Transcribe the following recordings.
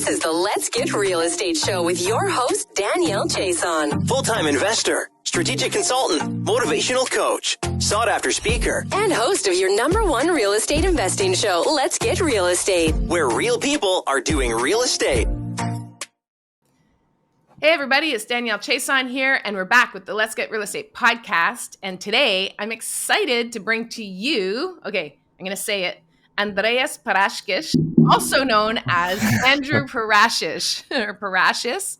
This is the Let's Get Real Estate Show with your host, Danielle Chason. Full-time investor, strategic consultant, motivational coach, sought-after speaker, and host of your #1 real estate investing show, Let's Get Real Estate, where real people are doing real estate. Hey everybody, it's Danielle Chason here, and we're back with the Let's Get Real Estate podcast. And today I'm excited to bring to you, I'm going to say it, Andrew Parashis, also known as Andrew Parashis, or Parashis.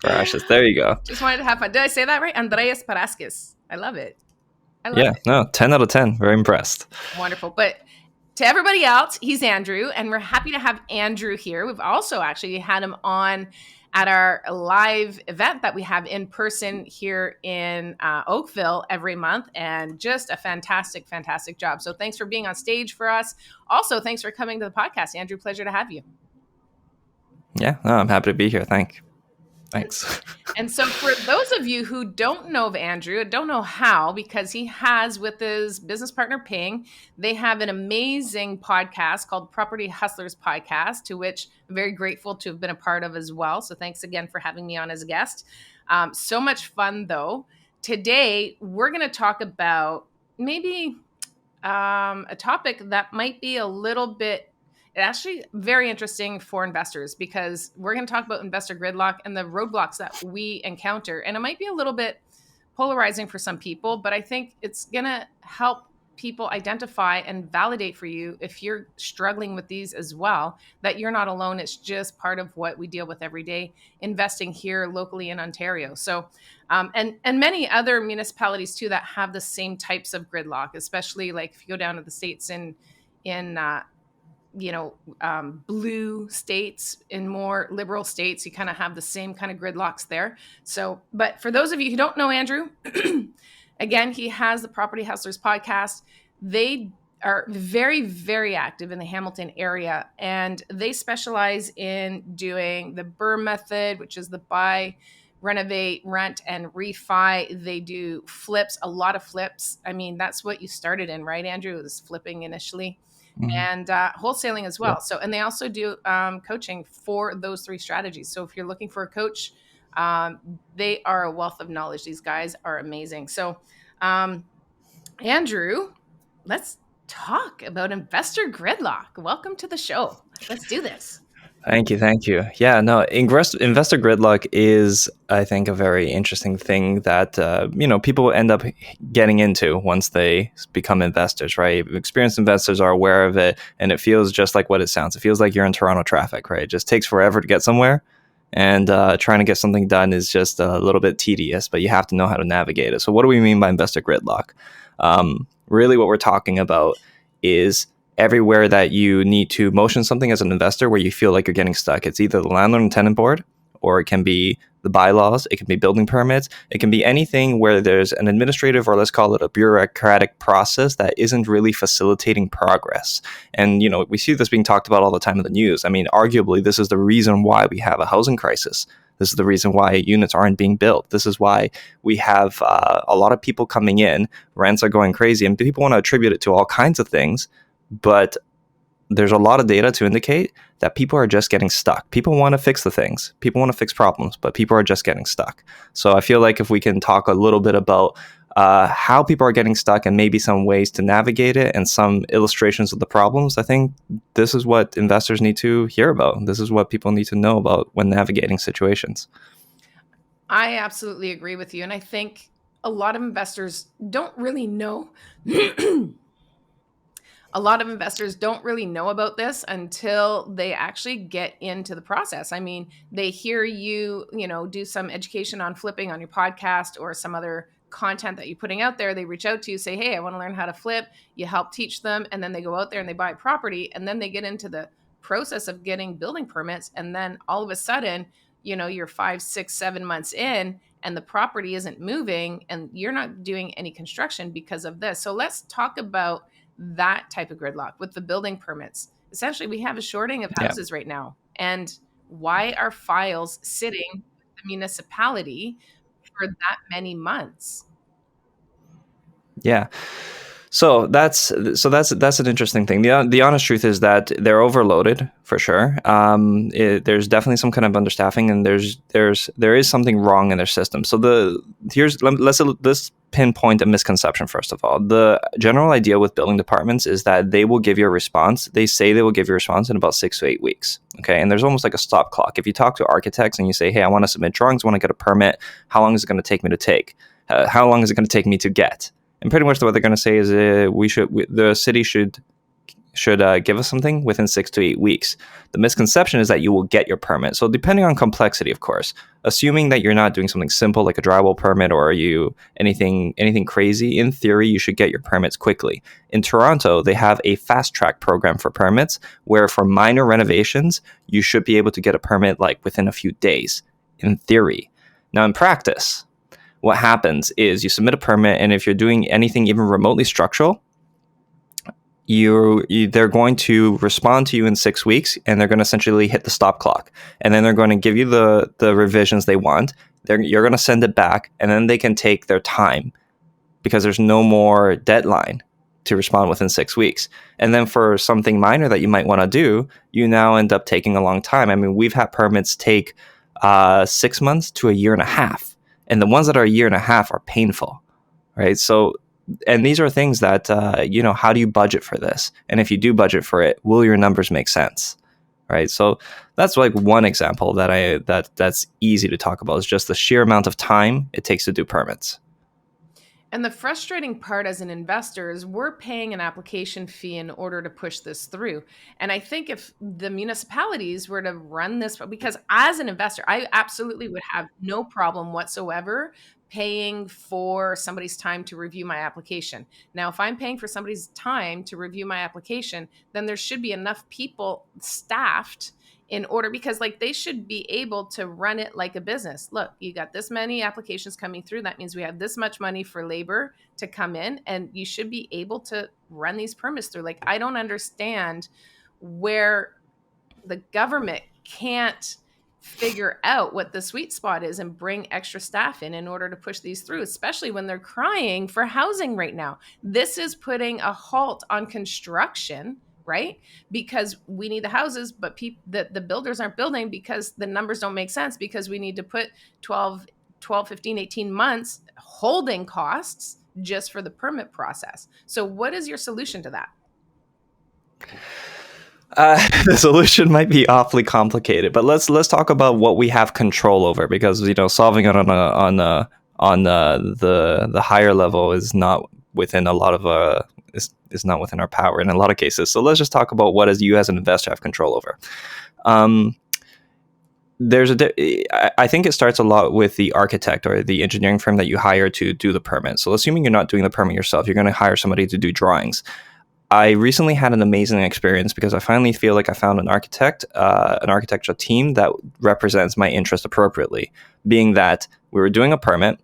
Parashis, there you go. Just wanted to have fun. Did I say that right? Andrew Parashis. I love it. 10 out of 10. Very impressed. Wonderful. But to everybody else, he's Andrew, and we're happy to have Andrew here. We've also actually had him on at our live event that we have in person here in Oakville every month, and just a fantastic, fantastic job. So thanks for being on stage for us. Also, thanks for coming to the podcast, Andrew. Pleasure to have you. Yeah, no, I'm happy to be here. Thanks. And so for those of you who don't know of Andrew, don't know how, because he has with his business partner Ping, they have an amazing podcast called Property Hustlers Podcast, to which I'm very grateful to have been a part of as well. So thanks again for having me on as a guest. So much fun though. Today, we're going to talk about maybe a topic that might be a little bit actually very interesting for investors, because we're going to talk about investor gridlock and the roadblocks that we encounter. And it might be a little bit polarizing for some people, but I think it's going to help people identify and validate for you, if you're struggling with these as well, that you're not alone. It's just part of what we deal with every day investing here locally in Ontario. So, and many other municipalities too that have the same types of gridlock, especially like if you go down to the States in blue states, in more liberal states, you kind of have the same kind of gridlocks there. So, but for those of you who don't know Andrew, again, he has the Property Hustlers podcast. They are very, very active in the Hamilton area, and they specialize in doing the BRRRR method, which is the buy, renovate, rent, and refi. They do flips, a lot of flips. I mean, that's what you started in, right, Andrew? It was flipping initially. Mm-hmm. And wholesaling as well. Yeah. So, and they also do coaching for those three strategies. So if you're looking for a coach, they are a wealth of knowledge. These guys are amazing. So, Andrew, let's talk about investor gridlock. Welcome to the show. Let's do this. Thank you. Yeah, no, investor gridlock is, I think, a very interesting thing that, people end up getting into once they become investors, right? Experienced investors are aware of it, and it feels just like what it sounds. It feels like you're in Toronto traffic, right? It just takes forever to get somewhere, and trying to get something done is just a little bit tedious, but you have to know how to navigate it. So what do we mean by investor gridlock? Really what we're talking about is everywhere that you need to motion something as an investor where you feel like you're getting stuck. It's either the landlord and tenant board, or it can be the bylaws, it can be building permits, it can be anything where there's an administrative, or let's call it a bureaucratic process that isn't really facilitating progress. And, we see this being talked about all the time in the news. I mean, arguably, this is the reason why we have a housing crisis. This is the reason why units aren't being built. This is why we have a lot of people coming in, rents are going crazy, and people want to attribute it to all kinds of things. But there's a lot of data to indicate that people are just getting stuck. People want to fix the things. People want to fix problems, but people are just getting stuck. So I feel like if we can talk a little bit about how people are getting stuck and maybe some ways to navigate it and some illustrations of the problems, I think this is what investors need to hear about. This is what people need to know about when navigating situations. I absolutely agree with you. And I think a lot of investors don't really know a lot of investors don't really know about this until they actually get into the process. I mean, they hear you, do some education on flipping on your podcast or some other content that you're putting out there. They reach out to you, say, hey, I want to learn how to flip. You help teach them. And then they go out there and they buy property. And then they get into the process of getting building permits. And then all of a sudden, you're 5, 6, 7 months in, and the property isn't moving, and you're not doing any construction because of this. So let's talk about that type of gridlock with the building permits. Essentially, we have a shorting of houses right now. And why are files sitting with the municipality for that many months? Yeah. That's an interesting thing. The honest truth is that they're overloaded for sure. There's definitely some kind of understaffing, and there is something wrong in their system. So let's pinpoint a misconception first of all. The general idea with building departments is that they will give you a response. They say they will give you a response in about 6 to 8 weeks. Okay, and there's almost like a stop clock. If you talk to architects and you say, "Hey, I want to submit drawings, I want to get a permit. How long is it going to take me to take? How long is it going to take me to get?" And pretty much what they're going to say is the city should give us something within 6 to 8 weeks. The misconception is that you will get your permit. So depending on complexity, of course, assuming that you're not doing something simple like a drywall permit or anything crazy, in theory, you should get your permits quickly. In Toronto, they have a fast track program for permits where for minor renovations, you should be able to get a permit like within a few days, in theory. Now, in practice, what happens is you submit a permit, and if you're doing anything even remotely structural, they're going to respond to you in 6 weeks, and they're going to essentially hit the stop clock, and then they're going to give you the revisions they want. You're going to send it back, and then they can take their time because there's no more deadline to respond within 6 weeks. And then for something minor that you might want to do, you now end up taking a long time. I mean, we've had permits take 6 months to a year and a half. And the ones that are a year and a half are painful, right? So, and these are things that, how do you budget for this? And if you do budget for it, will your numbers make sense, right? So that's like one example that's easy to talk about, is just the sheer amount of time it takes to do permits. And the frustrating part as an investor is we're paying an application fee in order to push this through. And I think if the municipalities were to run this, because as an investor, I absolutely would have no problem whatsoever paying for somebody's time to review my application. Now, if I'm paying for somebody's time to review my application, then there should be enough people staffed in order, because like they should be able to run it like a business. Look, you got this many applications coming through. That means we have this much money for labor to come in, and you should be able to run these permits through. Like, I don't understand where the government can't figure out what the sweet spot is and bring extra staff in order to push these through, especially when they're crying for housing right now. This is putting a halt on construction, right? Because we need the houses, but the builders aren't building because the numbers don't make sense, because we need to put 12, 15, 18 months holding costs just for the permit process. So what is your solution to that? The solution might be awfully complicated, but let's talk about what we have control over, because solving it on the higher level is not within a lot of is not within our power in a lot of cases. So let's just talk about what you as an investor have control over. I think it starts a lot with the architect or the engineering firm that you hire to do the permit. So assuming you're not doing the permit yourself, you're going to hire somebody to do drawings. I recently had an amazing experience because I finally feel like I found an architecture team that represents my interest appropriately, being that we were doing a permit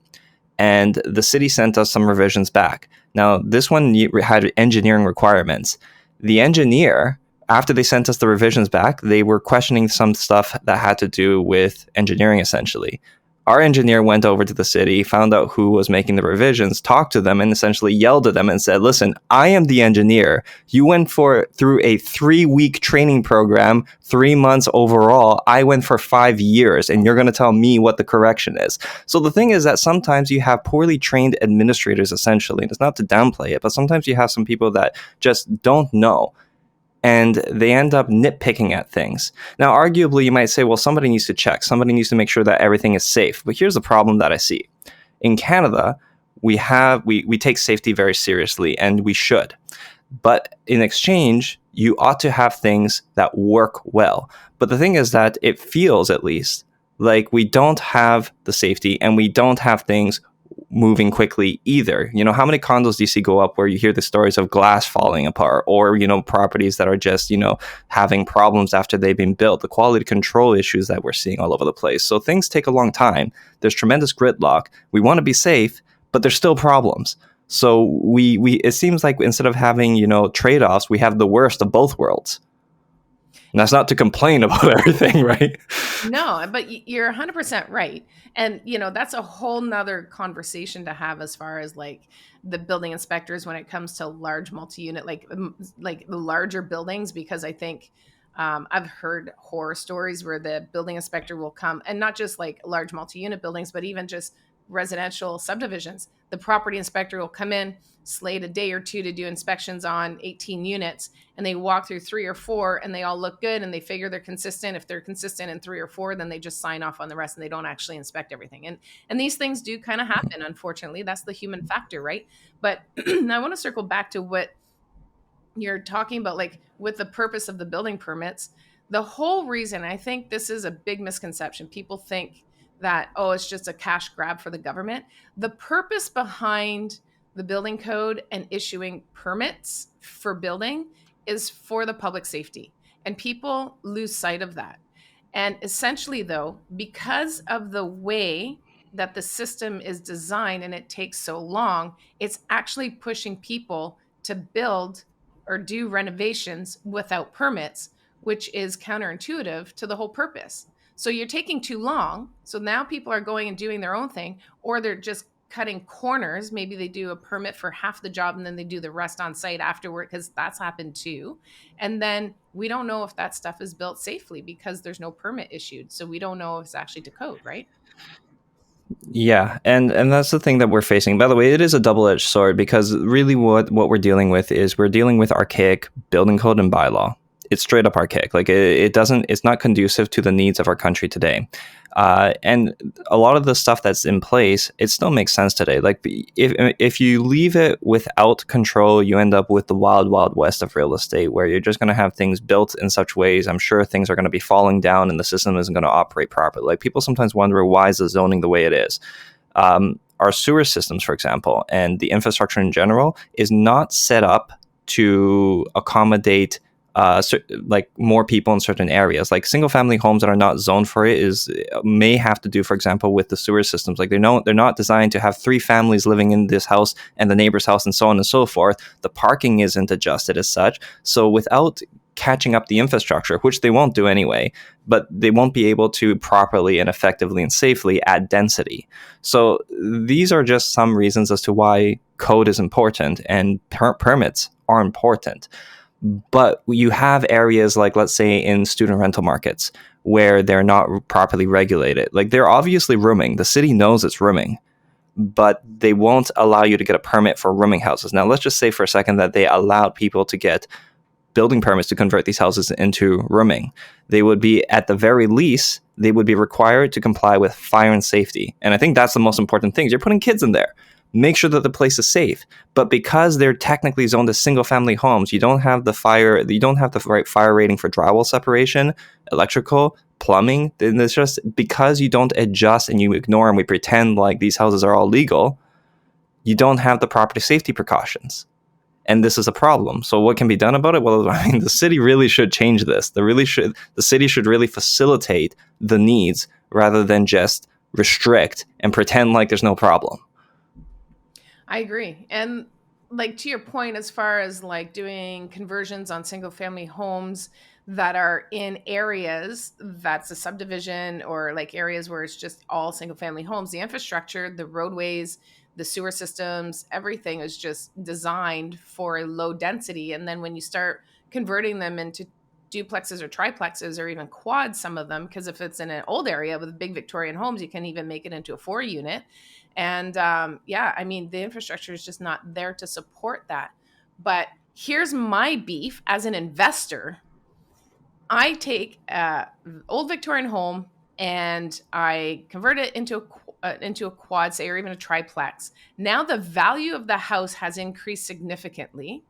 and the city sent us some revisions back. Now, this one had engineering requirements. The engineer, after they sent us the revisions back, they were questioning some stuff that had to do with engineering, essentially. Our engineer went over to the city, found out who was making the revisions, talked to them, and essentially yelled at them and said, "Listen, I am the engineer. You went through a 3-week training program, 3 months overall. I went for 5 years, and you're going to tell me what the correction is." So the thing is that sometimes you have poorly trained administrators, essentially. And it's not to downplay it, but sometimes you have some people that just don't know, and they end up nitpicking at things. Now, arguably, you might say, well, somebody needs to check. Somebody needs to make sure that everything is safe. But here's the problem that I see. In Canada, we take safety very seriously, and we should. But in exchange, you ought to have things that work well. But the thing is that it feels, at least, like we don't have the safety, and we don't have things moving quickly either. How many condos do you see go up where you hear the stories of glass falling apart, or properties that are just having problems after they've been built, the quality control issues that we're seeing all over the place. So things take a long time. There's tremendous gridlock. We want to be safe, but there's still problems. So we it seems like instead of having trade-offs, we have the worst of both worlds. And that's not to complain about everything, right? No, but you're 100% right. And, that's a whole nother conversation to have as far as like the building inspectors when it comes to large multi-unit, like the larger buildings, because I think I've heard horror stories where the building inspector will come, and not just like large multi-unit buildings, but even just residential subdivisions. The property inspector will come in, slate a day or two to do inspections on 18 units, and they walk through 3 or 4 and they all look good and they figure they're consistent. If they're consistent in 3 or 4, then they just sign off on the rest and they don't actually inspect everything. And these things do kind of happen, unfortunately. That's the human factor, right? But I want to circle back to what you're talking about, like with the purpose of the building permits. The whole reason, I think this is a big misconception. People think that, oh, it's just a cash grab for the government. The purpose behind the building code and issuing permits for building is for the public safety. And people lose sight of that. And essentially, though, because of the way that the system is designed and it takes so long, it's actually pushing people to build or do renovations without permits, which is counterintuitive to the whole purpose. So you're taking too long. So now people are going and doing their own thing, or they're just cutting corners. Maybe they do a permit for half the job and then they do the rest on site afterward, because that's happened too. And then we don't know if that stuff is built safely because there's no permit issued. So we don't know if it's actually to code, right? Yeah, and that's the thing that we're facing. By the way, it is a double-edged sword, because really what we're dealing with is we're dealing with archaic building code and bylaw. It's straight up archaic. Like it's not conducive to the needs of our country today. And a lot of the stuff that's in place, it still makes sense today. Like if you leave it without control, you end up with the wild, wild west of real estate, where you're just going to have things built in such ways. I'm sure things are going to be falling down and the system isn't going to operate properly. Like people sometimes wonder, why is the zoning the way it is? Our sewer systems, for example, and the infrastructure in general is not set up to accommodate like more people in certain areas. Like single family homes that are not zoned for it may have to do, for example, with the sewer systems. Like they're not designed to have 3 families living in this house and the neighbor's house and so on and so forth. The parking isn't adjusted as such. So without catching up the infrastructure, which they won't do anyway, but they won't be able to properly and effectively and safely add density. So these are just some reasons as to why code is important and permits are important. But you have areas like, let's say, in student rental markets where they're not properly regulated. Like they're obviously rooming. The city knows it's rooming, but they won't allow you to get a permit for rooming houses. Now, let's just say for a second that they allowed people to get building permits to convert these houses into rooming. They would be, at the very least, they would be required to comply with fire and safety. And I think that's the most important thing. You're putting kids in there. Make sure that the place is safe. But because they're technically zoned as single family homes, you don't have the right fire rating for drywall separation, electrical, plumbing. Then it's just because you don't adjust and you ignore and we pretend like these houses are all legal, you don't have the proper safety precautions. And this is a problem. So what can be done about it? Well, I mean, the city really should change this. The city should really facilitate the needs rather than just restrict and pretend like there's no problem. I agree. And like to your point, as far as like doing conversions on single family homes that are in areas that's a subdivision, or like areas where it's just all single family homes, the infrastructure, the roadways, the sewer systems, everything is just designed for a low density. And then when you start converting them into duplexes or triplexes or even quads, some of them, because if it's in an old area with big Victorian homes, you can even make it into a 4-unit. And I mean, the infrastructure is just not there to support that. But here's my beef as an investor. I take an old Victorian home and I convert it into a quad, say, or even a triplex. Now the value of the house has increased significantly.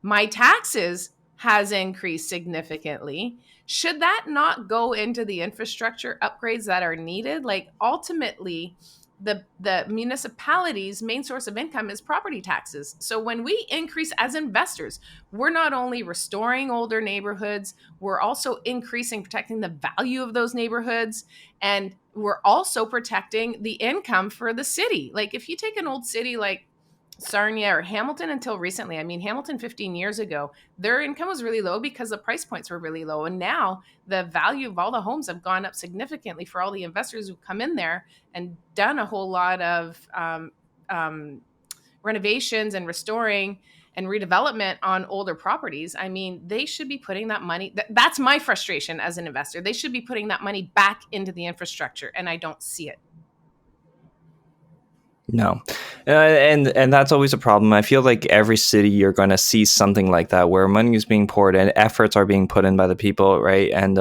My taxes has increased significantly. Should that not go into the infrastructure upgrades that are needed? Like ultimately, the municipality's main source of income is property taxes. So when we increase as investors, we're not only restoring older neighborhoods, we're also protecting the value of those neighborhoods. And we're also protecting the income for the city. Like if you take an old city like Sarnia or Hamilton until recently. I mean, Hamilton 15 years ago, their income was really low because the price points were really low. And now the value of all the homes have gone up significantly for all the investors who come in there and done a whole lot of renovations and restoring and redevelopment on older properties. I mean, they should be putting that money. That's my frustration as an investor. They should be putting that money back into the infrastructure, and I don't see it. No, and that's always a problem. I feel like every city you're going to see something like that, where money is being poured and efforts are being put in by the people, right? And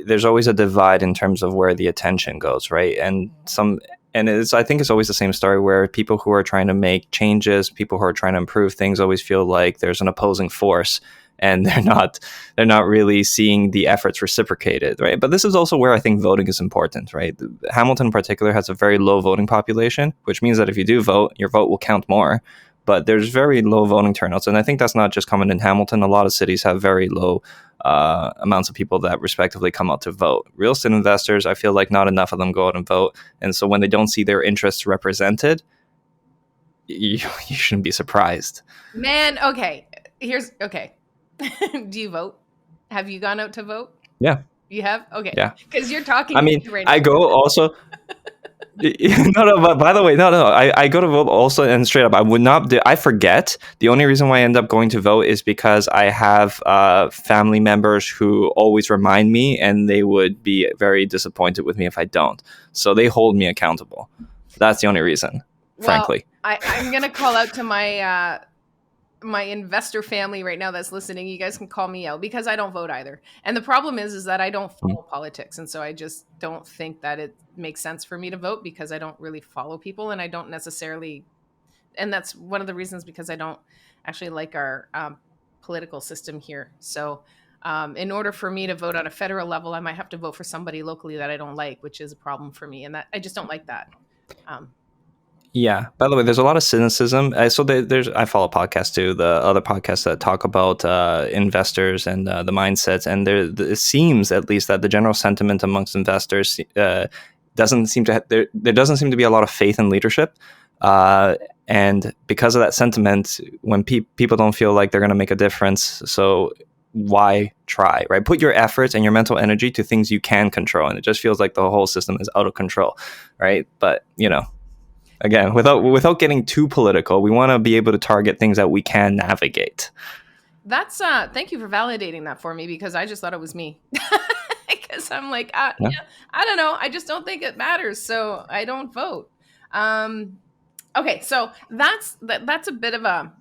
there's always a divide in terms of where the attention goes, right? I think it's always the same story, where people who are trying to make changes, people who are trying to improve things, always feel like there's an opposing force, and they're not really seeing the efforts reciprocated, right? But this is also where I think voting is important, right? Hamilton in particular has a very low voting population, which means that if you do vote, your vote will count more. But there's very low voting turnouts, and I think that's not just common in Hamilton. A lot of cities have very low amounts of people that respectively come out to vote. Real estate investors, I feel like not enough of them go out and vote, and so when they don't see their interests represented, you shouldn't be surprised. Man, okay. Okay. Do you vote? Have you gone out to vote? Yeah. You have? Okay. Yeah. Because you're talking. I mean, right now. I go also. No. But by the way, no. I go to vote also, and straight up, I would not. I forget. The only reason why I end up going to vote is because I have family members who always remind me, and they would be very disappointed with me if I don't. So they hold me accountable. That's the only reason, frankly. I'm gonna call out to my investor family right now that's listening. You guys can call me out because I don't vote either. And the problem is that I don't follow politics. And so I just don't think that it makes sense for me to vote because I don't really follow people, and I don't necessarily, and that's one of the reasons because I don't actually like our political system here. So in order for me to vote on a federal level, I might have to vote for somebody locally that I don't like, which is a problem for me. And that I just don't like that. Yeah. By the way, there's a lot of cynicism. I follow podcasts too, the other podcasts that talk about investors and the mindsets. And it seems, at least, that the general sentiment amongst investors doesn't seem to there doesn't seem to be a lot of faith in leadership. And because of that sentiment, when people don't feel like they're going to make a difference, so why try, right? Put your efforts and your mental energy to things you can control, and it just feels like the whole system is out of control, right? But again, without getting too political, we want to be able to target things that we can navigate. That's thank you for validating that for me, because I just thought it was me. Because I'm like, I don't know, I just don't think it matters, so I don't vote. Okay, so that's a bit of a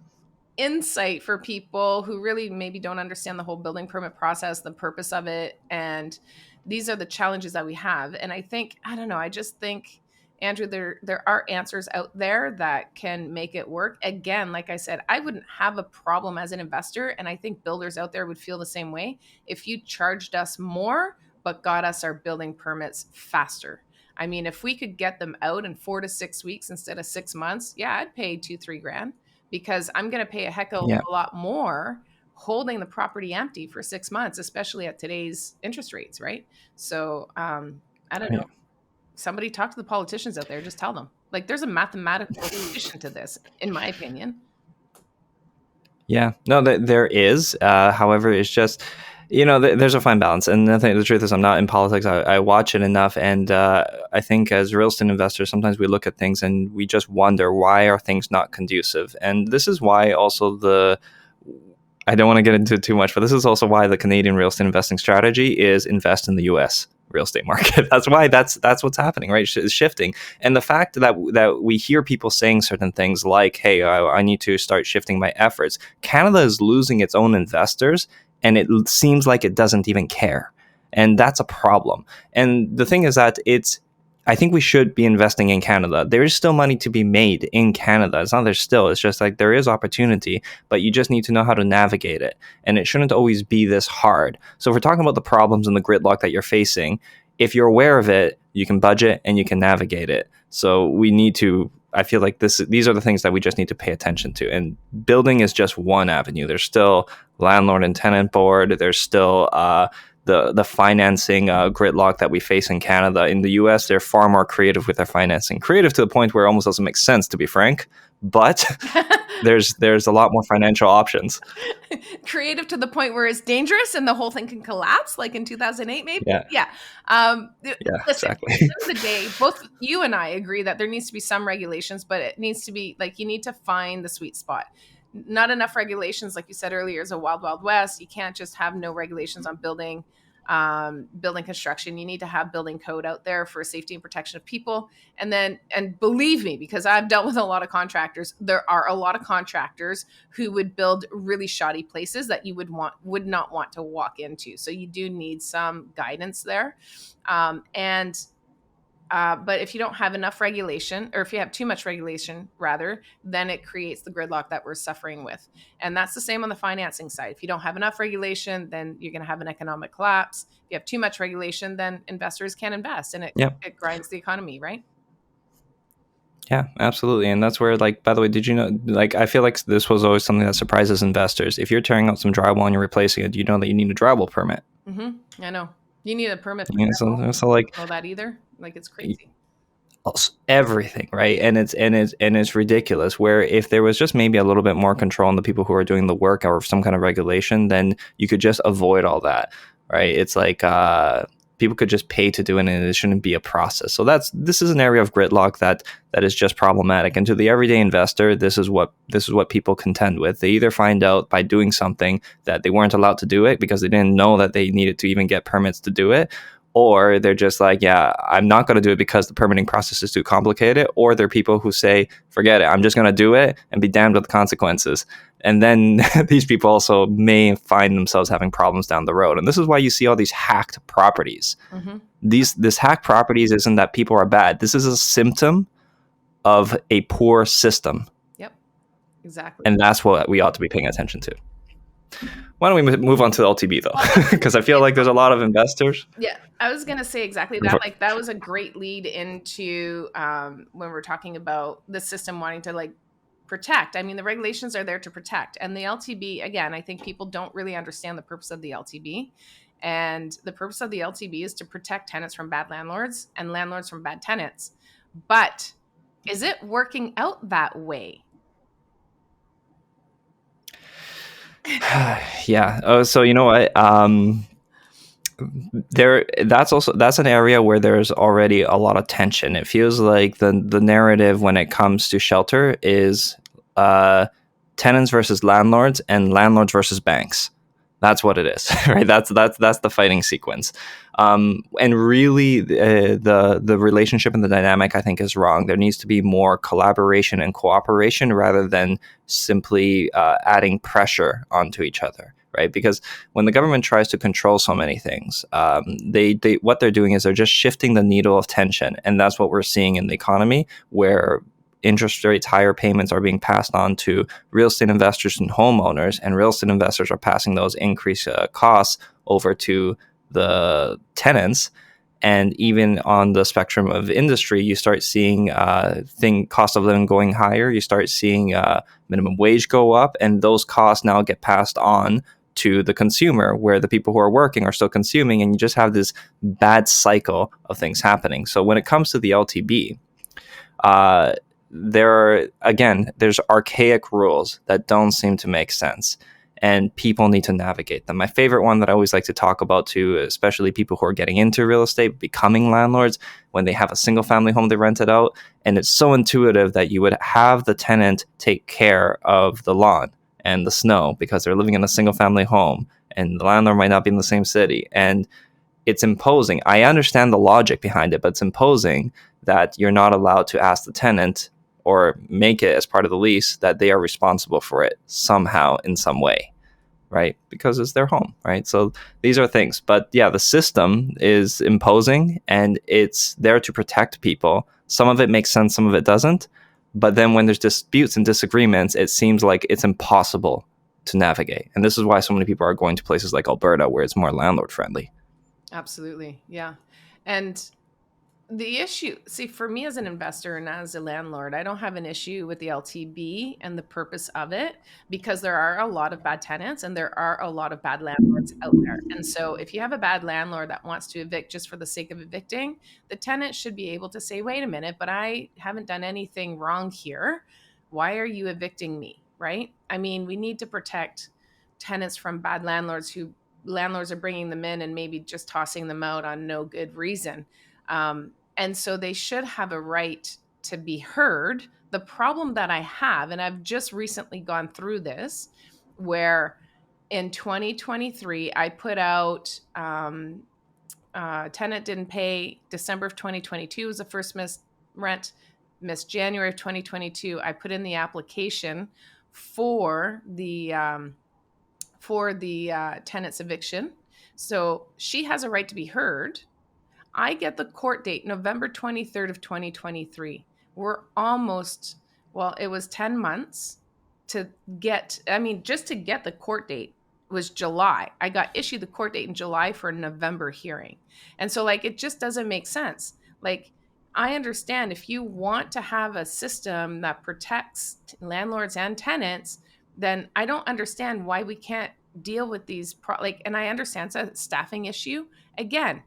insight for people who really maybe don't understand the whole building permit process, the purpose of it, and these are the challenges that we have. And I think, I just think, Andrew, there are answers out there that can make it work. Again, like I said, I wouldn't have a problem as an investor, and I think builders out there would feel the same way if you charged us more but got us our building permits faster. I mean, if we could get them out in 4 to 6 weeks instead of 6 months, yeah, I'd pay $2-3 grand, because I'm going to pay a heck of a lot more holding the property empty for 6 months, especially at today's interest rates, right? So I don't know. Somebody talk to the politicians out there. Just tell them. Like, there's a mathematical solution to this, in my opinion. Yeah, no, there is. However, it's just, there's a fine balance. And the truth is, I'm not in politics. I watch it enough. And I think as real estate investors, sometimes we look at things and we just wonder, why are things not conducive? And this is why also I don't want to get into it too much, but this is also why the Canadian real estate investing strategy is invest in the US real estate market. That's why that's what's happening, right? It's shifting. And the fact that we hear people saying certain things like, hey, I need to start shifting my efforts. Canada is losing its own investors, and it seems like it doesn't even care. And that's a problem. And the thing is that I think we should be investing in Canada. There is still money to be made in Canada. It's not there still. It's just like there is opportunity, but you just need to know how to navigate it. And it shouldn't always be this hard. So if we're talking about the problems and the gridlock that you're facing, if you're aware of it, you can budget and you can navigate it. So we need to, I feel like these are the things that we just need to pay attention to. And building is just one avenue. There's still landlord and tenant board. There's still the financing gridlock that we face in Canada. In the US, they're far more creative with their financing. Creative to the point where it almost doesn't make sense, to be frank. but there's a lot more financial options. Creative to the point where it's dangerous and the whole thing can collapse, like in 2008, maybe. Yeah. Yeah. Yeah, Listen, exactly. at the end of the day, both you and I agree that there needs to be some regulations, but it needs to be like, you need to find the sweet spot. Not enough regulations, like you said earlier, is a wild, wild west. You can't just have no regulations on building construction. You need to have building code out there for safety and protection of people. And believe me, because I've dealt with a lot of contractors, there are a lot of contractors who would build really shoddy places that you would not want to walk into. So you do need some guidance there. But if you don't have enough regulation, or if you have too much regulation, rather, then it creates the gridlock that we're suffering with. And that's the same on the financing side. If you don't have enough regulation, then you're going to have an economic collapse. If you have too much regulation, then investors can't invest, and it grinds the economy, right? Yeah, absolutely. And that's where, like, by the way, did you know, like, I feel like this was always something that surprises investors. If you're tearing out some drywall and you're replacing it, do you know that you need a drywall permit? Mm-hmm. I know. You need a permit for so like, know that either. Like, it's crazy. Everything, right? And it's ridiculous. Where if there was just maybe a little bit more control on the people who are doing the work, or some kind of regulation, then you could just avoid all that, right? It's like people could just pay to do it, and it shouldn't be a process. So this is an area of gridlock that is just problematic. And to the everyday investor, this is what people contend with. They either find out by doing something that they weren't allowed to do it because they didn't know that they needed to even get permits to do it, or they're just like, yeah, I'm not going to do it because the permitting process is too complicated. Or there are people who say, forget it, I'm just going to do it and be damned with the consequences. And then these people also may find themselves having problems down the road. And this is why you see all these hacked properties. Mm-hmm. This hacked properties isn't that people are bad. This is a symptom of a poor system. Yep, exactly. And that's what we ought to be paying attention to. Why don't we move on to the LTB, though? Because I feel like there's a lot of investors. Yeah, I was going to say exactly that. Like, that was a great lead into when we're talking about the system wanting to, like, protect. I mean, the regulations are there to protect. And the LTB, again, I think people don't really understand the purpose of the LTB. And the purpose of the LTB is to protect tenants from bad landlords and landlords from bad tenants. But is it working out that way? Yeah. Oh, so you know what? That's an area where there's already a lot of tension. It feels like the narrative when it comes to shelter is tenants versus landlords and landlords versus banks. That's what it is, right? That's the fighting sequence. And really, the relationship and the dynamic, I think, is wrong. There needs to be more collaboration and cooperation rather than simply adding pressure onto each other, right? Because when the government tries to control so many things, they what they're doing is they're just shifting the needle of tension, and that's what we're seeing in the economy, where interest rates, higher payments are being passed on to real estate investors and homeowners, and real estate investors are passing those increased costs over to the tenants. And even on the spectrum of industry, you start seeing cost of living going higher. You start seeing minimum wage go up, and those costs now get passed on to the consumer, where the people who are working are still consuming, and you just have this bad cycle of things happening. So when it comes to the LTB, there's archaic rules that don't seem to make sense, and people need to navigate them. My favorite one that I always like to talk about too, especially people who are getting into real estate, becoming landlords, when they have a single family home they rented out, and it's so intuitive that you would have the tenant take care of the lawn and the snow because they're living in a single family home, and the landlord might not be in the same city. And it's imposing. I understand the logic behind it, but it's imposing that you're not allowed to ask the tenant or make it as part of the lease that they are responsible for it somehow in some way, right? Because it's their home, right? So these are things. But yeah, the system is imposing, and it's there to protect people. Some of it makes sense, some of it doesn't. But then when there's disputes and disagreements, it seems like it's impossible to navigate. And this is why so many people are going to places like Alberta, where it's more landlord friendly. Absolutely. Yeah. And the issue, see, for me as an investor and as a landlord, I don't have an issue with the LTB and the purpose of it, because there are a lot of bad tenants and there are a lot of bad landlords out there. And so if you have a bad landlord that wants to evict just for the sake of evicting, the tenant should be able to say, wait a minute, but I haven't done anything wrong here. why are you evicting me, right? I mean, we need to protect tenants from bad landlords who landlords are bringing them in and maybe just tossing them out on no good reason. And so they should have a right to be heard. The problem that I have, and I've just recently gone through this, where in 2023, I put out tenant didn't pay December of 2022 was the first missed rent, missed January of 2022. I put in the application for the tenant's eviction. So she has a right to be heard. I get the court date, November 23rd of 2023. We're almost, well, it was 10 months to get, I mean, just to get the court date was July. I got issued the court date in July for a November hearing. And so like, it just doesn't make sense. Like, I understand if you want to have a system that protects landlords and tenants, then I don't understand why we can't deal with these, and I understand it's a staffing issue. Again,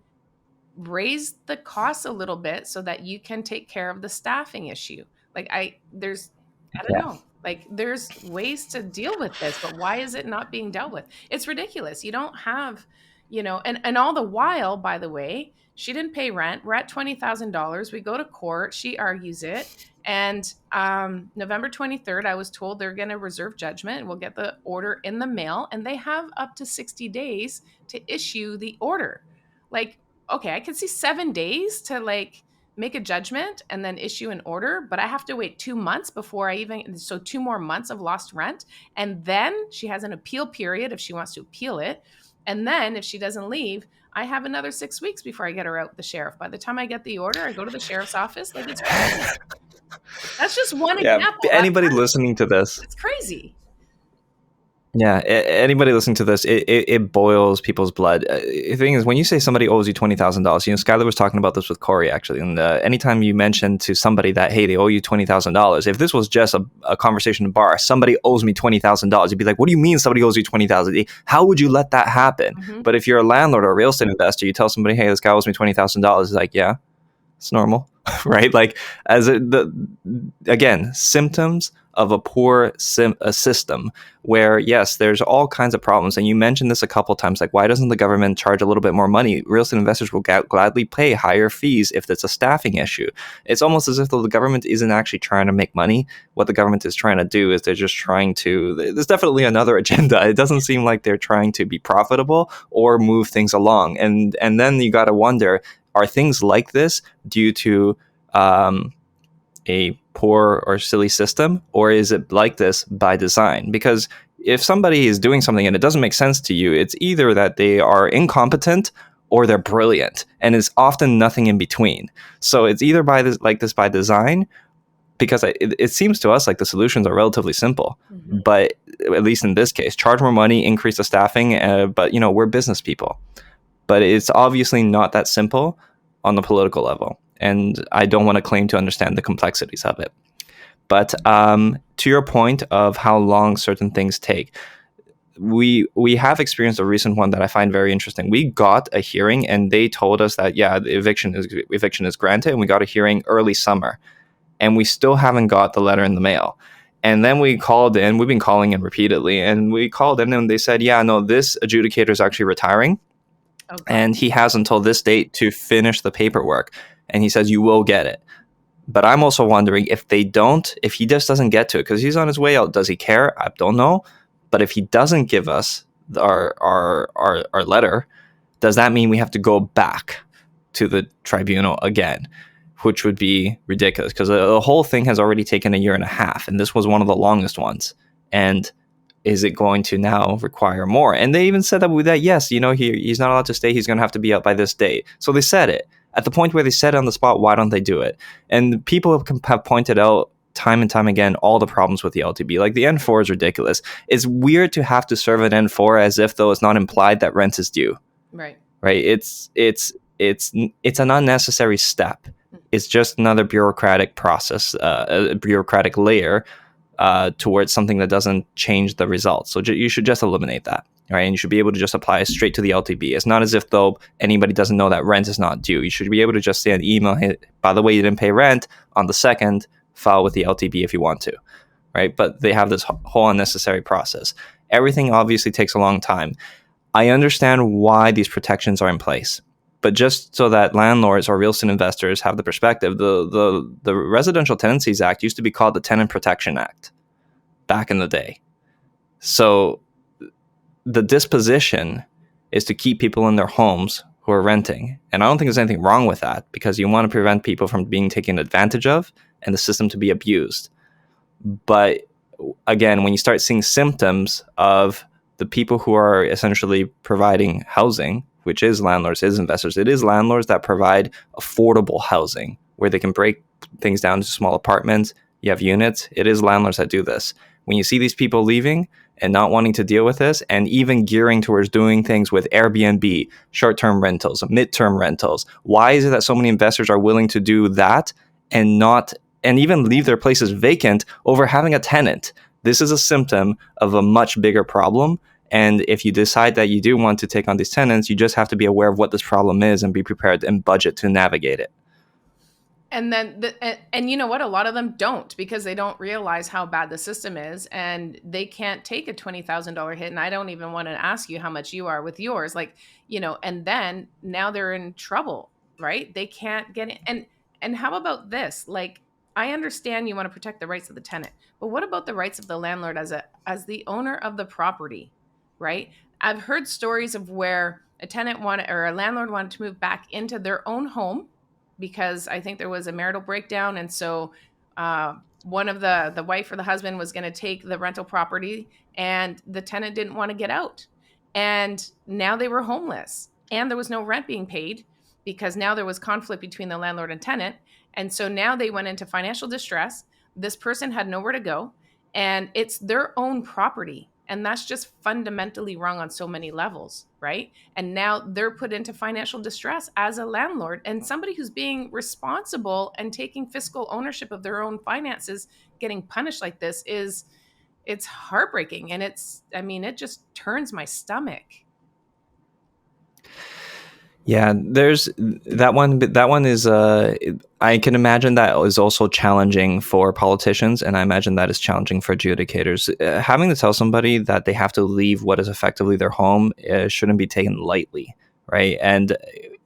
raise the costs a little bit so that you can take care of the staffing issue. Like I don't know. Like there's ways to deal with this, but why is it not being dealt with? It's ridiculous. You don't have, and all the while, by the way, she didn't pay rent. We're at $20,000. We go to court. She argues it. And November 23rd, I was told they're going to reserve judgment and we'll get the order in the mail. And they have up to 60 days to issue the order. Like, okay, I can see 7 days to like make a judgment and then issue an order, but I have to wait 2 months before so 2 more months of lost rent. And then she has an appeal period if she wants to appeal it. And then if she doesn't leave, I have another 6 weeks before I get her out with the sheriff. By the time I get the order, I go to the sheriff's office. Like it's crazy. That's just one example. Anybody listening to this, it's crazy. Yeah, anybody listening to this, it boils people's blood. The thing is, when you say somebody owes you $20,000, Skylar was talking about this with Corey, actually. And anytime you mention to somebody that, hey, they owe you $20,000, if this was just a conversation in a bar, somebody owes me $20,000, you'd be like, what do you mean somebody owes you $20,000? How would you let that happen? Mm-hmm. But if you're a landlord or a real estate investor, you tell somebody, hey, this guy owes me $20,000. It's like, yeah, it's normal, right? Like, again, symptoms of a poor system where, yes, there's all kinds of problems. And you mentioned this a couple times, like, why doesn't the government charge a little bit more money? Real estate investors will gladly pay higher fees if it's a staffing issue. It's almost as if the government isn't actually trying to make money. What the government is trying to do is they're just trying to, there's definitely another agenda. It doesn't seem like they're trying to be profitable or move things along. And then you got to wonder, are things like this due to a poor or silly system, or is it like this by design? Because if somebody is doing something and it doesn't make sense to you, it's either that they are incompetent or they're brilliant, and it's often nothing in between. So it's either by design, because it seems to us like the solutions are relatively simple. Mm-hmm. But at least in this case, charge more money, increase the staffing. But we're business people. But it's obviously not that simple on the political level. And I don't want to claim to understand the complexities of it. But to your point of how long certain things take, we have experienced a recent one that I find very interesting. We got a hearing and they told us that, yeah, the eviction is granted, and we got a hearing early summer. And we still haven't got the letter in the mail. And then we called in, we've been calling in repeatedly, and we called in and they said, yeah, no, this adjudicator is actually retiring. Okay. And he has until this date to finish the paperwork. And he says, you will get it. But I'm also wondering if he just doesn't get to it because he's on his way out, does he care? I don't know. But if he doesn't give us our letter, does that mean we have to go back to the tribunal again? Which would be ridiculous because the whole thing has already taken 1.5 years. And this was one of the longest ones. And is it going to now require more? And they even said that yes, he's not allowed to stay. He's going to have to be out by this date. So they said it. At the point where they said it on the spot, why don't they do it? And people have pointed out time and time again all the problems with the LTB. Like the N4 is ridiculous. It's weird to have to serve an N4 as if though it's not implied that rent is due. Right. It's an unnecessary step. It's just another bureaucratic process, a bureaucratic layer towards something that doesn't change the results. So you should just eliminate that. Right, and you should be able to just apply straight to the LTB. It's not as if though anybody doesn't know that rent is not due. You should be able to just say an email, hey, by the way, you didn't pay rent on the 2nd, file with the LTB if you want to. right? But they have this whole unnecessary process. Everything obviously takes a long time. I understand why these protections are in place, but just so that landlords or real estate investors have the perspective, the Residential Tenancies Act used to be called the Tenant Protection Act back in the day. So the disposition is to keep people in their homes who are renting. And I don't think there's anything wrong with that, because you want to prevent people from being taken advantage of and the system to be abused. But again, when you start seeing symptoms of the people who are essentially providing housing, which is landlords, is investors, it is landlords that provide affordable housing where they can break things down into small apartments. You have units. It is landlords that do this. When you see these people leaving and not wanting to deal with this, and even gearing towards doing things with Airbnb, short-term rentals, mid-term rentals, why is it that so many investors are willing to do that and not, and even leave their places vacant over having a tenant? This is a symptom of a much bigger problem. And if you decide that you do want to take on these tenants, you just have to be aware of what this problem is and be prepared and budget to navigate it. And then, and you know what? A lot of them don't, because they don't realize how bad the system is, and they can't take a $20,000 hit. And I don't even want to ask you how much you are with yours, like, you know. And then now they're in trouble, right? They can't get in. And how about this? Like, I understand you want to protect the rights of the tenant, but what about the rights of the landlord as the owner of the property, right? I've heard stories of where a tenant wanted, or a landlord wanted to move back into their own home, because I think there was a marital breakdown. And so one of the wife or the husband was going to take the rental property, and the tenant didn't want to get out. And now they were homeless, and there was no rent being paid, because now there was conflict between the landlord and tenant. And so now they went into financial distress. This person had nowhere to go, and it's their own property. And that's just fundamentally wrong on so many levels, right? And now they're put into financial distress as a landlord, and somebody who's being responsible and taking fiscal ownership of their own finances getting punished like this it's heartbreaking. And it just turns my stomach. Yeah, there's that one. That one is, I can imagine that is also challenging for politicians, and I imagine that is challenging for adjudicators. Having to tell somebody that they have to leave what is effectively their home shouldn't be taken lightly, right? And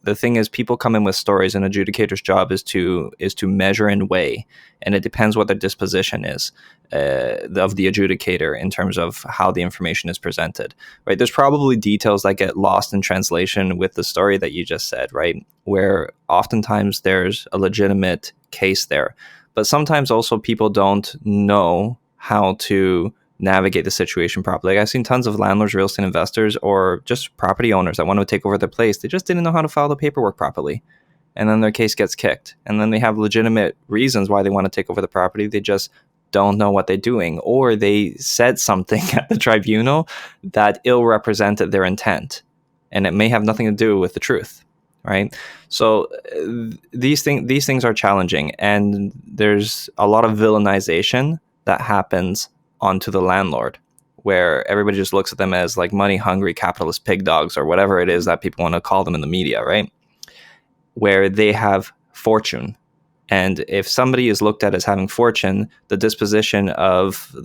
the thing is, people come in with stories, and adjudicator's job is to measure and weigh, and it depends what their disposition is of the adjudicator in terms of how the information is presented, right? There's probably details that get lost in translation with the story that you just said, right? Where oftentimes there's a legitimate case there, but sometimes also people don't know how to navigate the situation properly. Like, I've seen tons of landlords, real estate investors, or just property owners that want to take over their place. They just didn't know how to file the paperwork properly. And then their case gets kicked. And then they have legitimate reasons why they want to take over the property. They just don't know what they're doing. Or they said something at the tribunal that ill represented their intent. And it may have nothing to do with the truth, right? So these things are challenging. And there's a lot of villainization that happens onto the landlord, where everybody just looks at them as like money hungry capitalist pig dogs, or whatever it is that people want to call them in the media, right? Where they have fortune. And if somebody is looked at as having fortune, the disposition of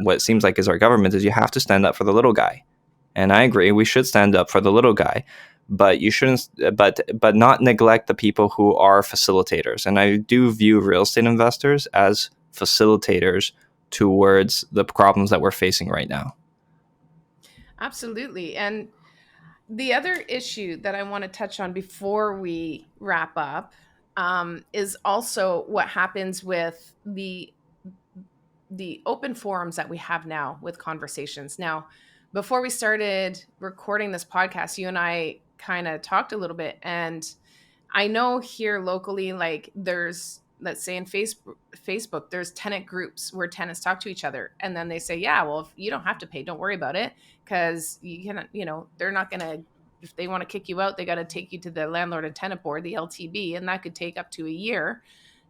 what seems like is our government is you have to stand up for the little guy. And I agree, we should stand up for the little guy, but you shouldn't, but not neglect the people who are facilitators. And I do view real estate investors as facilitators towards the problems that we're facing right now. Absolutely. And the other issue that I want to touch on before we wrap up is also what happens with the open forums that we have now with conversations. Now, before we started recording this podcast, you and I kind of talked a little bit, and I know here locally, like there's, let's say in Facebook, there's tenant groups where tenants talk to each other, and then they say, yeah, well, if you don't have to pay, don't worry about it, because you can, they're not going to, if they want to kick you out, they got to take you to the landlord and tenant board, the LTB, and that could take up to a year.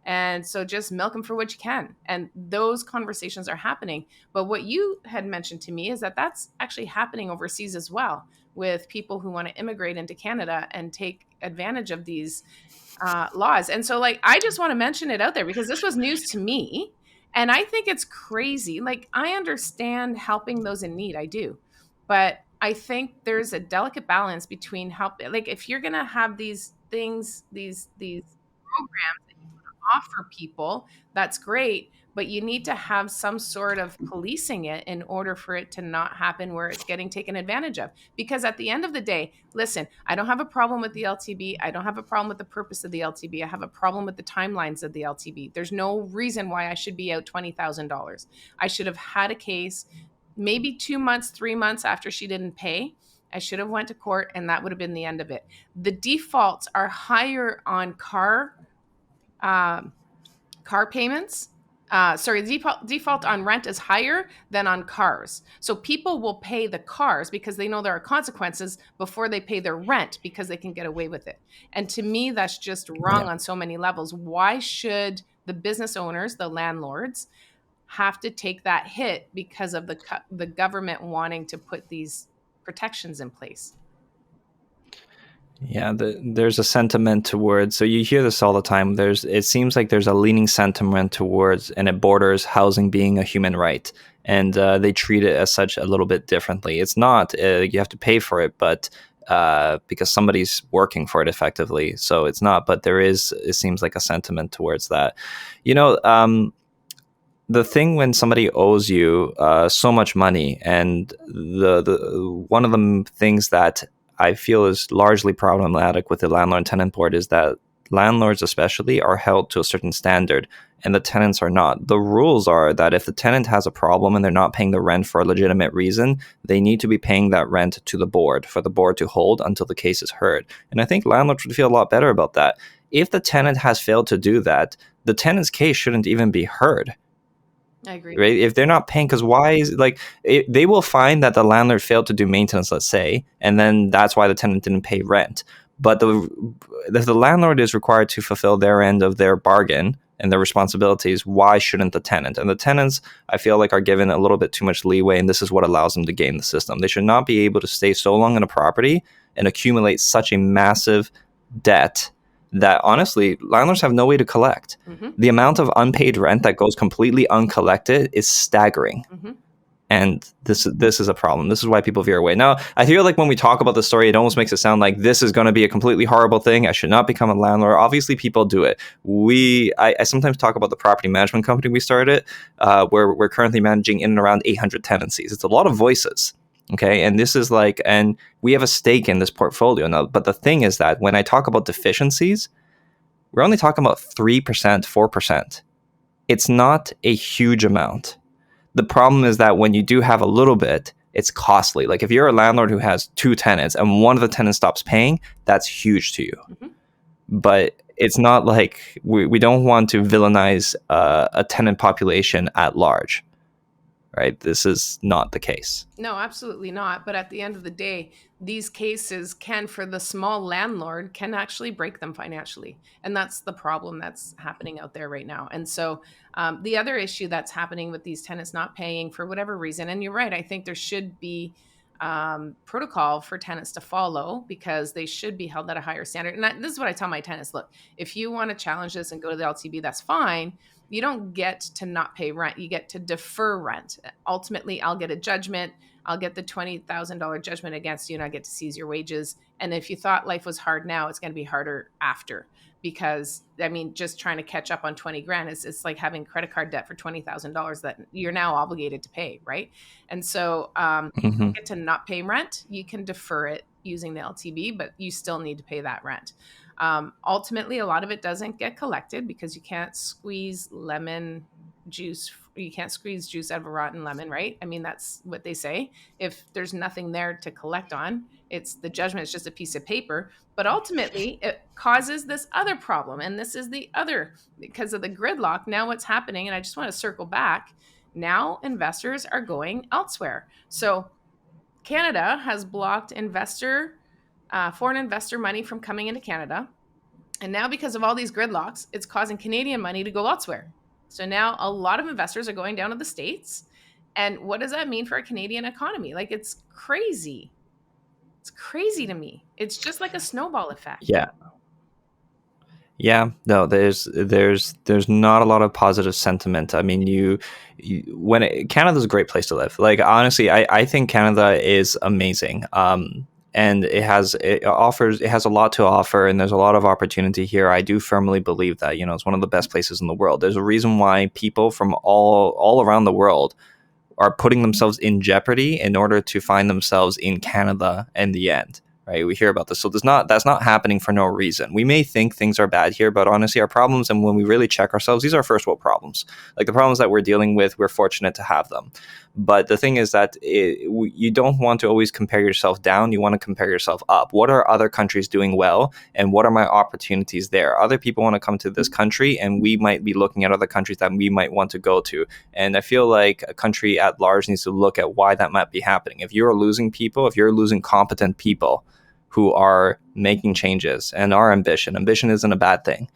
And so just milk them for what you can. And those conversations are happening. But what you had mentioned to me is that that's actually happening overseas as well, with people who want to immigrate into Canada and take advantage of these laws. And so, like, I just want to mention it out there because this was news to me. And I think it's crazy. Like, I understand helping those in need. I do. But I think there's a delicate balance between like if you're going to have these things, these programs that you want to offer people, that's great, but you need to have some sort of policing it in order for it to not happen where it's getting taken advantage of. Because at the end of the day, listen, I don't have a problem with the LTB. I don't have a problem with the purpose of the LTB. I have a problem with the timelines of the LTB. There's no reason why I should be out $20,000. I should have had a case maybe 2 months, 3 months after she didn't pay. I should have went to court, and that would have been the end of it. The defaults are higher on car payments. Default on rent is higher than on cars. So people will pay the cars because they know there are consequences before they pay their rent because they can get away with it. And to me, that's just wrong on so many levels. Why should the business owners, the landlords, have to take that hit because of the government wanting to put these protections in place? Yeah, there's a sentiment towards, so you hear this all the time. It seems like there's a leaning sentiment towards, and it borders housing being a human right, and they treat it as such a little bit differently. It's not, you have to pay for it, but because somebody's working for it effectively, so it's not. But it seems like a sentiment towards that. You know, the thing when somebody owes you so much money, and the one of the things that I feel is largely problematic with the landlord tenant board is that landlords especially are held to a certain standard and the tenants are not. The rules are that if the tenant has a problem and they're not paying the rent for a legitimate reason, they need to be paying that rent to the board for the board to hold until the case is heard. And I think landlords would feel a lot better about that. If the tenant has failed to do that, the tenant's case shouldn't even be heard. I agree. Right? If they're not paying, because why is they will find that the landlord failed to do maintenance, let's say, and then that's why the tenant didn't pay rent. But if the landlord is required to fulfill their end of their bargain and their responsibilities, why shouldn't the tenant? And the tenants, I feel like, are given a little bit too much leeway, and this is what allows them to game the system. They should not be able to stay so long in a property and accumulate such a massive debt that honestly landlords have no way to collect. Mm-hmm. The amount of unpaid rent that goes completely uncollected is staggering. Mm-hmm. And this is a problem. This is why people veer away. Now, I feel like when we talk about the story, it almost makes it sound like this is going to be a completely horrible thing. I should not become a landlord. Obviously, people do it. I sometimes talk about the property management company we started, where we're currently managing in and around 800 tenancies. It's a lot of voices. Okay. And this is and we have a stake in this portfolio now. But the thing is that when I talk about deficiencies, we're only talking about 3%, 4%. It's not a huge amount. The problem is that when you do have a little bit, it's costly. Like if you're a landlord who has 2 tenants and one of the tenants stops paying, that's huge to you. Mm-hmm. But it's not like we don't want to villainize a tenant population at large. Right? This is not the case. No, absolutely not. But at the end of the day, these cases for the small landlord, can actually break them financially. And that's the problem that's happening out there right now. And so the other issue that's happening with these tenants not paying for whatever reason, and you're right, I think there should be protocol for tenants to follow because they should be held at a higher standard. And this is what I tell my tenants. Look, if you want to challenge this and go to the LTB, that's fine. You don't get to not pay rent. You get to defer rent. Ultimately, I'll get a judgment. I'll get the $20,000 judgment against you and I get to seize your wages. And if you thought life was hard now, it's going to be harder after. Because, I mean, just trying to catch up on 20 grand it's like having credit card debt for $20,000 that you're now obligated to pay, right? And so you don't get to not pay rent. You can defer it using the LTB, but you still need to pay that rent. Ultimately, a lot of it doesn't get collected because you can't squeeze lemon juice. You can't squeeze juice out of a rotten lemon, right? I mean, that's what they say. If there's nothing there to collect on, the judgment is just a piece of paper. But ultimately, it causes this other problem. And this is the other, because of the gridlock. Now what's happening, and I just want to circle back, now investors are going elsewhere. So Canada has blocked foreign investor money from coming into Canada. And now because of all these gridlocks, it's causing Canadian money to go elsewhere. So now a lot of investors are going down to the States. And what does that mean for a Canadian economy? Like, it's crazy. It's crazy to me. It's just like a snowball effect. Yeah. Yeah, no, there's not a lot of positive sentiment. I mean, Canada's a great place to live. Like honestly, I think Canada is amazing. And it has a lot to offer, and there's a lot of opportunity here. I do firmly believe that, it's one of the best places in the world. There's a reason why people from all around the world are putting themselves in jeopardy in order to find themselves in Canada in the end. Right? We hear about this. So that's not happening for no reason. We may think things are bad here, but honestly, our problems, and when we really check ourselves, these are first world problems. Like the problems that we're dealing with, we're fortunate to have them. But the thing is that you don't want to always compare yourself down. You want to compare yourself up. What are other countries doing well? And what are my opportunities there? Other people want to come to this country, and we might be looking at other countries that we might want to go to. And I feel like a country at large needs to look at why that might be happening. If you're losing people, if you're losing competent people who are making changes and our ambition isn't a bad thing.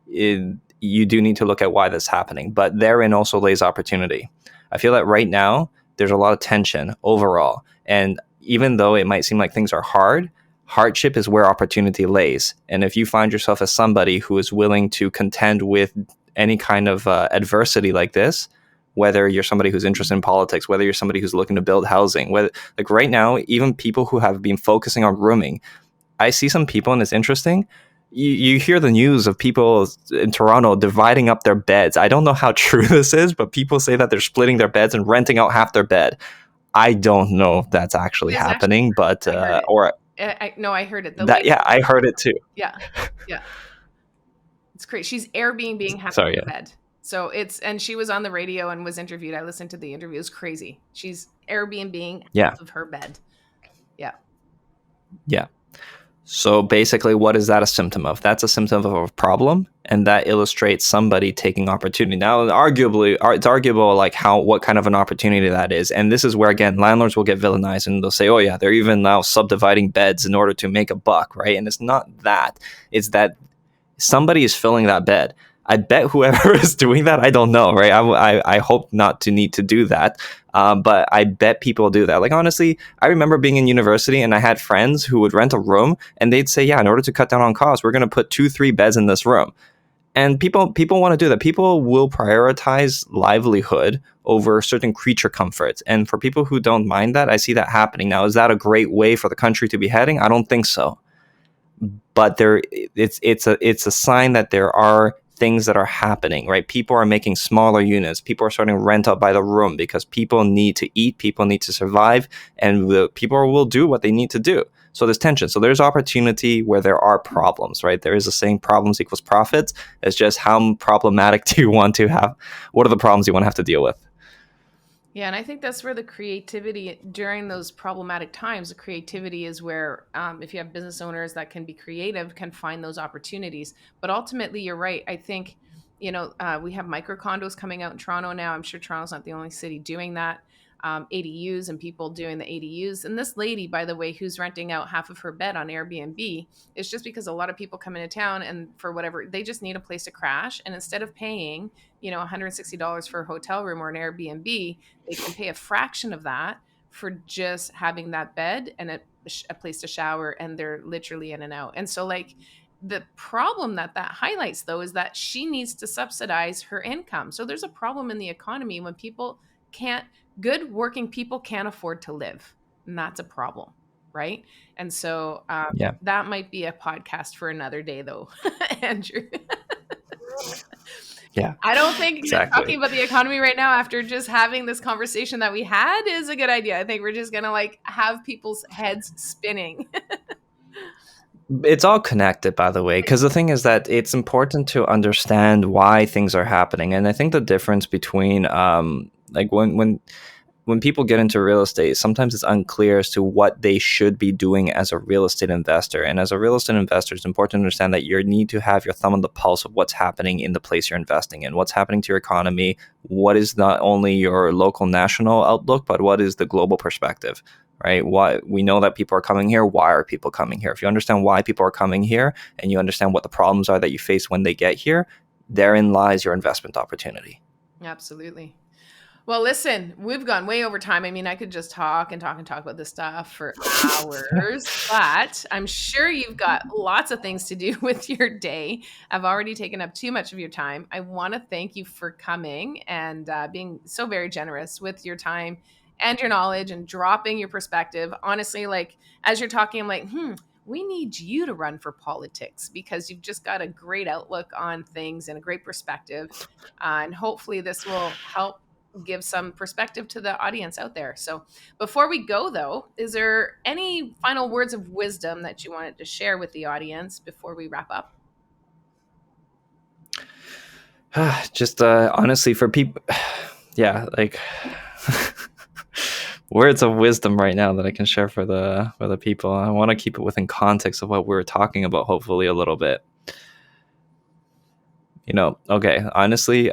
You do need to look at why that's happening, but therein also lays opportunity. I feel that right now there's a lot of tension overall. And even though it might seem like things are hard, hardship is where opportunity lays. And if you find yourself as somebody who is willing to contend with any kind of adversity like this, whether you're somebody who's interested in politics, whether you're somebody who's looking to build housing, whether, like right now, even people who have been focusing on rooming, I see some people, and it's interesting. You hear the news of people in Toronto dividing up their beds. I don't know how true this is, but people say that they're splitting their beds and renting out half their bed. I don't know if that's actually happening, but I heard it. I heard it too. Yeah. It's crazy. She's Airbnb half Sorry, of her bed. So and she was on the radio and was interviewed. I listened to the interview. It was crazy. She's Airbnb half of her bed. Yeah. Yeah. So basically, what is that a symptom of? That's a symptom of a problem, and that illustrates somebody taking opportunity. Now, it's arguable like what kind of an opportunity that is. And this is where, again, landlords will get villainized, and they'll say, oh yeah, they're even now subdividing beds in order to make a buck, right? And it's not that. It's that somebody is filling that bed. I bet whoever is doing that, I don't know, right? I hope not to need to do that. But I bet people do that. Like, honestly, I remember being in university and I had friends who would rent a room and they'd say, yeah, in order to cut down on costs, we're going to put 2-3 beds in this room. And people want to do that. People will prioritize livelihood over certain creature comforts. And for people who don't mind that, I see that happening. Now, is that a great way for the country to be heading? I don't think so. But it's a sign that there are things that are happening, right? People are making smaller units. People are starting to rent out by the room because people need to eat, people need to survive, and people will do what they need to do. So there's tension. So there's opportunity where there are problems, right? There is a saying, problems equals profits. It's just how problematic do you want to have? What are the problems you want to have to deal with? Yeah, and I think that's where the creativity during those problematic times, the creativity is where if you have business owners that can be creative, can find those opportunities. But ultimately, you're right. I think, we have micro condos coming out in Toronto now. I'm sure Toronto's not the only city doing that. ADUs and people doing the ADUs. And this lady, by the way, who's renting out half of her bed on Airbnb, it's just because a lot of people come into town and for whatever, they just need a place to crash. And instead of paying, $160 for a hotel room or an Airbnb, they can pay a fraction of that for just having that bed and a place to shower, and they're literally in and out. And so the problem that highlights, though, is that she needs to subsidize her income. So there's a problem in the economy when good working people can't afford to live. And that's a problem, right? And so that might be a podcast for another day, though, Andrew. Yeah, I don't think talking about the economy right now after just having this conversation that we had is a good idea. I think we're just going to have people's heads spinning. It's all connected, by the way, because the thing is that it's important to understand why things are happening. And I think the difference between when people get into real estate, sometimes it's unclear as to what they should be doing as a real estate investor. And as a real estate investor, it's important to understand that you need to have your thumb on the pulse of what's happening in the place you're investing in, what's happening to your economy, what is not only your local national outlook, but what is the global perspective, right? Why we know that people are coming here. Why are people coming here? If you understand why people are coming here and you understand what the problems are that you face when they get here, therein lies your investment opportunity. Absolutely. Well, listen, we've gone way over time. I mean, I could just talk and talk and talk about this stuff for hours, but I'm sure you've got lots of things to do with your day. I've already taken up too much of your time. I want to thank you for coming and being so very generous with your time and your knowledge and dropping your perspective. Honestly, like as you're talking, I'm like, we need you to run for politics because you've just got a great outlook on things and a great perspective. And hopefully this will help give some perspective to the audience out there. So before we go though, is there any final words of wisdom that you wanted to share with the audience before we wrap up? Just honestly for people, yeah, like words of wisdom right now that I can share for the people. I want to keep it within context of what we were talking about, hopefully a little bit. Okay, honestly,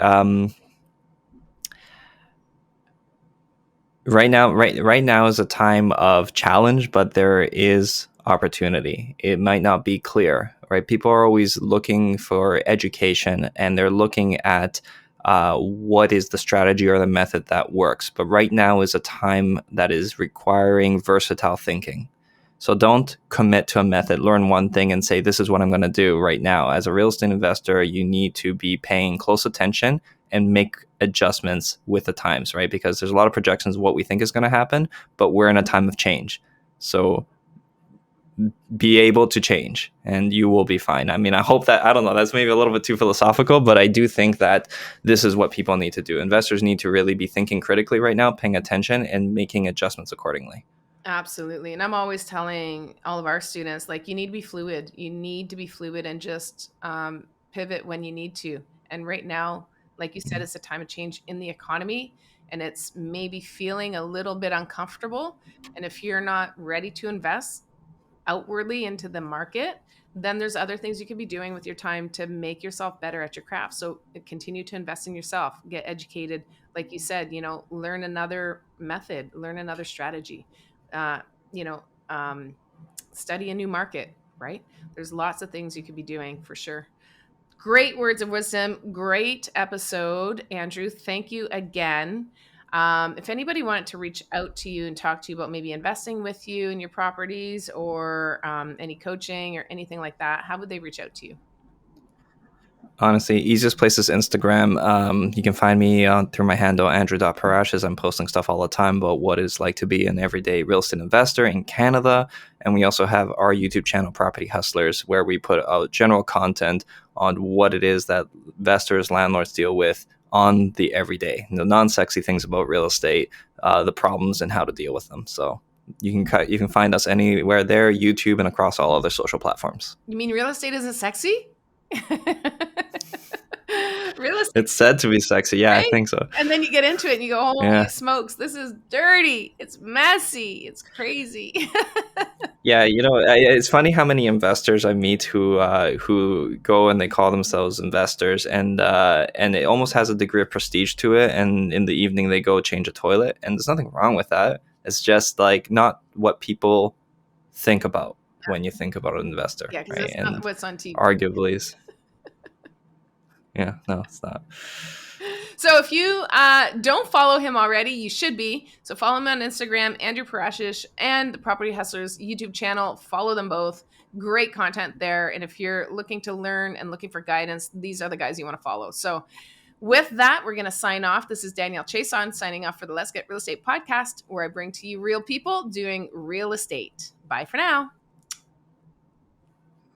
right now is a time of challenge, but there is opportunity. It might not be clear, right? People are always looking for education, and they're looking at what is the strategy or the method that works. But right now is a time that is requiring versatile thinking. So don't commit to a method, learn one thing and say, this is what I'm going to do right now. As a real estate investor, you need to be paying close attention and make adjustments with the times, right? Because there's a lot of projections of what we think is going to happen, but we're in a time of change. So be able to change and you will be fine. I mean, I hope that, I don't know, that's maybe a little bit too philosophical, but I do think that this is what people need to do. Investors need to really be thinking critically right now, paying attention and making adjustments accordingly. Absolutely. And I'm always telling all of our students, like, you need to be fluid. You need to be fluid and just pivot when you need to. And right now, like you said, it's a time of change in the economy and it's maybe feeling a little bit uncomfortable. And if you're not ready to invest outwardly into the market, then there's other things you could be doing with your time to make yourself better at your craft. So continue to invest in yourself, get educated. Like you said, learn another method, learn another strategy, uh, you know, um, study a new market, right? There's lots of things you could be doing for sure. Great words of wisdom. Great episode, Andrew. Thank you again. If anybody wanted to reach out to you and talk to you about maybe investing with you in your properties or any coaching or anything like that, how would they reach out to you? Honestly, easiest place is Instagram. You can find me through my handle, Andrew.Parashis. I'm posting stuff all the time about what it's like to be an everyday real estate investor in Canada. And we also have our YouTube channel, Property Hustlers, where we put out general content on what it is that investors, landlords deal with on the everyday, the non-sexy things about real estate, the problems and how to deal with them. So you can find us anywhere there, YouTube and across all other social platforms. You mean real estate isn't sexy? Real estate, It's said to be sexy. Yeah, right? I think so. And then you get into it and you go, holy smokes, this is dirty. It's messy. It's crazy. Yeah, it's funny how many investors I meet who go and they call themselves investors, and it almost has a degree of prestige to it. And in the evening, they go change a toilet, and there's nothing wrong with that. It's just like not what people think about when you think about an investor. Yeah, because that's not what's on TV. Arguably. Yeah, no, it's not. So if you don't follow him already, you should be. So follow him on Instagram, Andrew Parashis, and the Property Hustlers YouTube channel. Follow them both. Great content there. And if you're looking to learn and looking for guidance, these are the guys you want to follow. So with that, we're going to sign off. This is Danielle Chason signing off for the Let's Get Real Estate podcast, where I bring to you real people doing real estate. Bye for now.